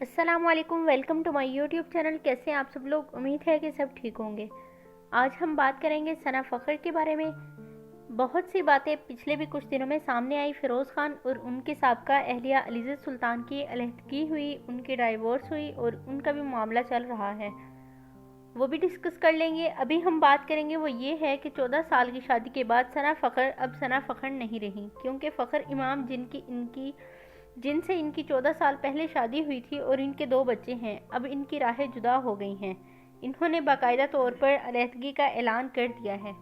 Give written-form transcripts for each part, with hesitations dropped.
अस्सलाम वालेकुम, welcome to my YouTube channel. कैसे हैं आप सब लोग? उम्मीद है कि सब ठीक होंगे। आज हम बात करेंगे सना फ़ख्र के बारे में। बहुत सी बातें पिछले भी कुछ दिनों में सामने आई। फ़िरोज़ खान और उनकी साबका अहलिया अलीज़ा सुल्तान की अलहदगी हुई, उनकी डाइवोर्स हुई और उनका भी मामला चल रहा है, वो भी डिस्कस कर लेंगे। अभी हम बात करेंगे वो ये है कि 14 साल की शादी के बाद सना फ़ख्र अब सना फ़ख्र नहीं रही, क्योंकि फ़ख्र इमाम जिनसे इनकी 14 साल पहले शादी हुई थी और इनके 2 बच्चे हैं, अब इनकी राहें जुदा हो गई हैं। इन्होंने बाकायदा तौर पर अलहदगी का ऐलान कर दिया है।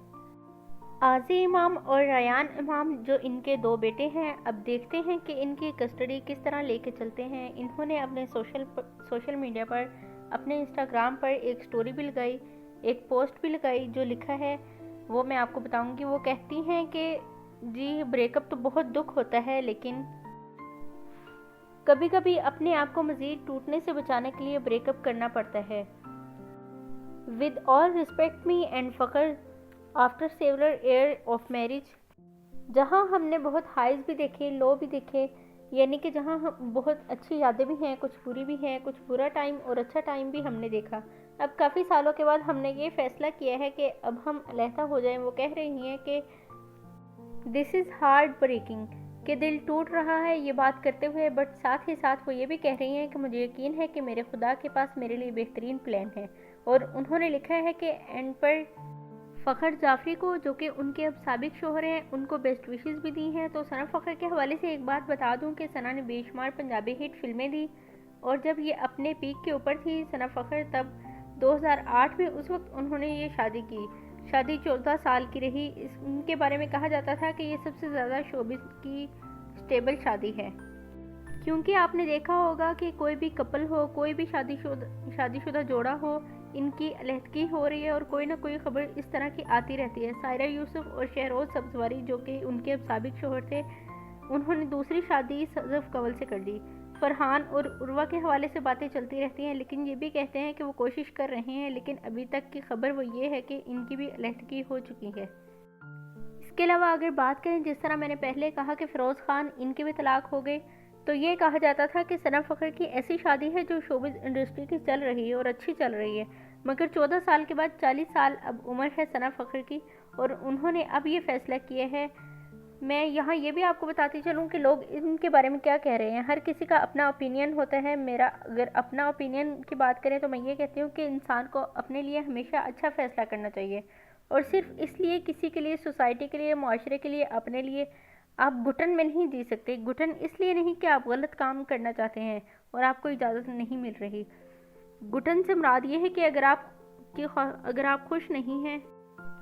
आज़ी इमाम और रयान इमाम जो इनके 2 बेटे हैं, अब देखते हैं कि इनकी कस्टडी किस तरह लेके चलते हैं। इन्होंने अपने सोशल मीडिया पर, अपने इंस्टाग्राम पर एक स्टोरी भी लगाई, एक पोस्ट भी लगाई। जो लिखा है वो मैं आपको बताऊंगी। वो कहती हैं कि जी ब्रेकअप तो बहुत दुख होता है, लेकिन कभी कभी अपने आप को मज़ीद टूटने से बचाने के लिए ब्रेकअप करना पड़ता है। With all respect me and फ़ख्र after several year of marriage, जहाँ हमने बहुत हाइज भी देखे, लो भी देखे, यानी कि जहाँ हम बहुत अच्छी यादें भी हैं, कुछ बुरी भी हैं, कुछ बुरा टाइम और अच्छा टाइम भी हमने देखा। अब काफ़ी सालों के बाद हमने ये फैसला किया है कि अब हम अलहदा हो जाएं। वो कह रही हैं कि दिस इज़ हार्ट ब्रेकिंग, कि दिल टूट रहा है ये बात करते हुए, बट साथ ही साथ वो ये भी कह रही हैं कि मुझे यकीन है कि मेरे खुदा के पास मेरे लिए बेहतरीन प्लान है। और उन्होंने लिखा है कि एंड पर फ़ख्र जाफरी को, जो कि उनके अब साबिक शोहर हैं, उनको बेस्ट विशेस भी दी हैं। तो सना फ़ख्र के हवाले से एक बात बता दूं कि सना ने बेशुमार पंजाबी हिट फिल्में दी, और जब ये अपने पीक के ऊपर थी सना फ़ख्र, तब 2008 में उस वक्त उन्होंने ये शादी की। शादी 14 साल की रही। इनके बारे में कहा जाता था कि ये सबसे ज़्यादा शोबिज़ की स्टेबल शादी है, क्योंकि आपने देखा होगा कि कोई भी कपल हो, कोई भी शादीशुदा जोड़ा हो, इनकी अलहदगी हो रही है और कोई ना कोई खबर इस तरह की आती रहती है। सायरा यूसुफ और शहरोज़ सब्ज़वारी, जो कि उनके अब साबिक शोहर थे, उन्होंने दूसरी शादी सज़फ कंवल से कर दी। फरहान और उर्वा के हवाले से बातें चलती रहती हैं, लेकिन ये भी कहते हैं कि वो कोशिश कर रहे हैं, लेकिन अभी तक की खबर वो ये है कि इनकी भी अलहदगी हो चुकी है। इसके अलावा अगर बात करें, जिस तरह मैंने पहले कहा कि फ़िरोज़ खान, इनके भी तलाक हो गए, तो ये कहा जाता था कि सना फ़ख्र की ऐसी शादी है जो शोबिज़ इंडस्ट्री की चल रही है और अच्छी चल रही है। मगर 14 साल के बाद 40 साल अब उम्र है सना फ़ख्र की, और उन्होंने अब ये फ़ैसला किया है। मैं यहाँ ये भी आपको बताती चलूँ कि लोग इनके बारे में क्या कह रहे हैं। हर किसी का अपना ओपिनियन होता है। मेरा अगर अपना ओपिनियन की बात करें तो मैं ये कहती हूँ कि इंसान को अपने लिए हमेशा अच्छा फ़ैसला करना चाहिए, और सिर्फ इसलिए किसी के लिए, सोसाइटी के लिए, माशरे के लिए, अपने लिए आप घुटन में नहीं जी सकते। घुटन इसलिए नहीं कि आप गलत काम करना चाहते हैं और आपको इजाज़त नहीं मिल रही। घुटन से मुराद ये है कि अगर आप खुश नहीं हैं,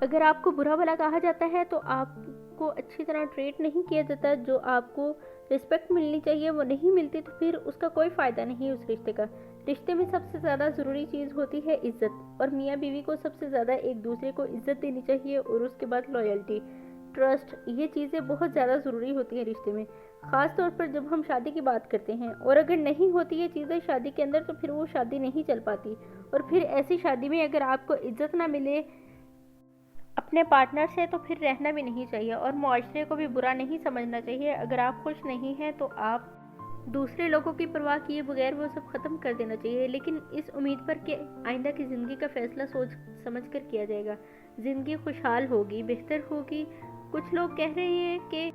अगर आपको बुरा भला कहा जाता है, तो आपको अच्छी तरह ट्रीट नहीं किया जाता, जो आपको रिस्पेक्ट मिलनी चाहिए वो नहीं मिलती, तो फिर उसका कोई फ़ायदा नहीं उस रिश्ते का। रिश्ते में सबसे ज़्यादा ज़रूरी चीज़ होती है इज़्ज़त, और मियाँ बीवी को सबसे ज़्यादा एक दूसरे को इज़्ज़त देनी चाहिए, और उसके बाद लॉयल्टी, ट्रस्ट, ये चीज़ें बहुत ज़्यादा ज़रूरी होती हैं रिश्ते में, ख़ास तौर पर जब हम शादी की बात करते हैं। और अगर नहीं होती ये चीज़ें शादी के अंदर, तो फिर वो शादी नहीं चल पाती। और फिर ऐसी शादी में अगर आपको इज़्ज़त ना मिले अपने पार्टनर से, तो फिर रहना भी नहीं चाहिए, और मुआशरे को भी बुरा नहीं समझना चाहिए। अगर आप खुश नहीं हैं तो आप दूसरे लोगों की परवाह किए बगैर वो सब ख़त्म कर देना चाहिए, लेकिन इस उम्मीद पर कि आइंदा की ज़िंदगी का फ़ैसला सोच समझ कर किया जाएगा। ज़िंदगी खुशहाल होगी, बेहतर होगी। कुछ लोग कह रहे हैं कि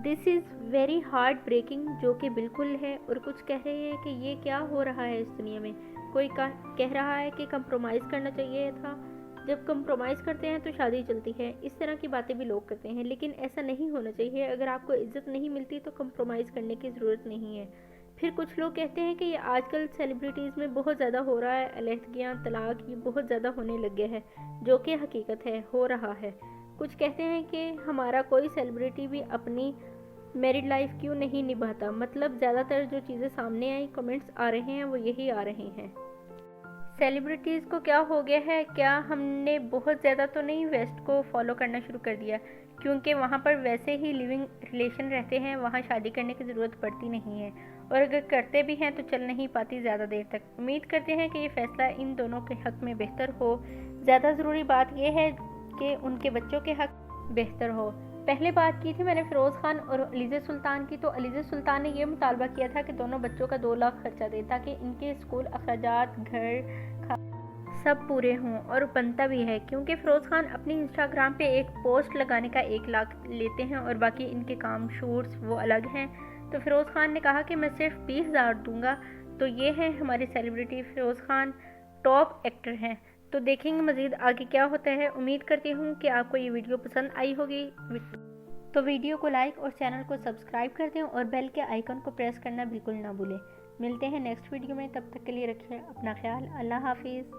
this is very heartbreaking, जो कि बिल्कुल है, और कुछ कह रहे हैं कि ये क्या हो रहा है इस दुनिया में। कोई कह रहा है कि कंप्रोमाइज़ करना चाहिए था, जब कंप्रोमाइज़ करते हैं तो शादी चलती है। इस तरह की बातें भी लोग करते हैं, लेकिन ऐसा नहीं होना चाहिए। अगर आपको इज़्ज़त नहीं मिलती तो कंप्रोमाइज़ करने की ज़रूरत नहीं है। फिर कुछ लोग कहते हैं कि ये आजकल सेलिब्रिटीज़ में बहुत ज़्यादा हो रहा है, अलहदगियाँ, तलाक, ये बहुत ज़्यादा होने लग गया है, जो कि हकीकत है, हो रहा है। कुछ कहते हैं कि हमारा कोई सेलिब्रिटी भी अपनी मैरिड लाइफ क्यों नहीं निभाता। मतलब ज़्यादातर जो चीज़ें सामने आई, कमेंट्स आ रहे हैं, वो यही आ रहे हैं। सेलिब्रिटीज़ को क्या हो गया है? क्या हमने बहुत ज़्यादा तो नहीं वेस्ट को फॉलो करना शुरू कर दिया? क्योंकि वहाँ पर वैसे ही लिविंग रिलेशन रहते हैं, वहाँ शादी करने की ज़रूरत पड़ती नहीं है, और अगर करते भी हैं तो चल नहीं पाती ज़्यादा देर तक। उम्मीद करते हैं कि ये फ़ैसला इन दोनों के हक़ में बेहतर हो। ज़्यादा ज़रूरी बात यह है कि उनके बच्चों के हक़ बेहतर हो। پہلے بات کی تھی میں نے فیروز خان اور علیزہ سلطان کی، تو علیزہ سلطان نے یہ مطالبہ کیا تھا کہ دونوں بچوں کا 2 لاکھ خرچہ دے تاکہ ان کے اسکول اخراجات، گھر سب پورے ہوں، اور بنتا بھی ہے کیونکہ فیروز خان اپنی انسٹاگرام پہ ایک پوسٹ لگانے کا 1 لاکھ لیتے ہیں اور باقی ان کے کام شوٹس وہ الگ ہیں۔ تو فیروز خان نے کہا کہ میں صرف 20,000 دوں گا۔ تو یہ ہیں ہمارے celebrity Feroz Khan, top actor ہیں۔ تو دیکھیں گے مزید آگے کیا ہوتا ہے۔ امید کرتی ہوں کہ آپ کو یہ ویڈیو پسند آئی ہوگی، تو ویڈیو کو لائک اور چینل کو سبسکرائب کر دیں اور بیل کے آئیکن کو پریس کرنا بالکل نہ بھولیں۔ ملتے ہیں نیکسٹ ویڈیو میں، تب تک کے لیے رکھیں اپنا خیال۔ اللہ حافظ۔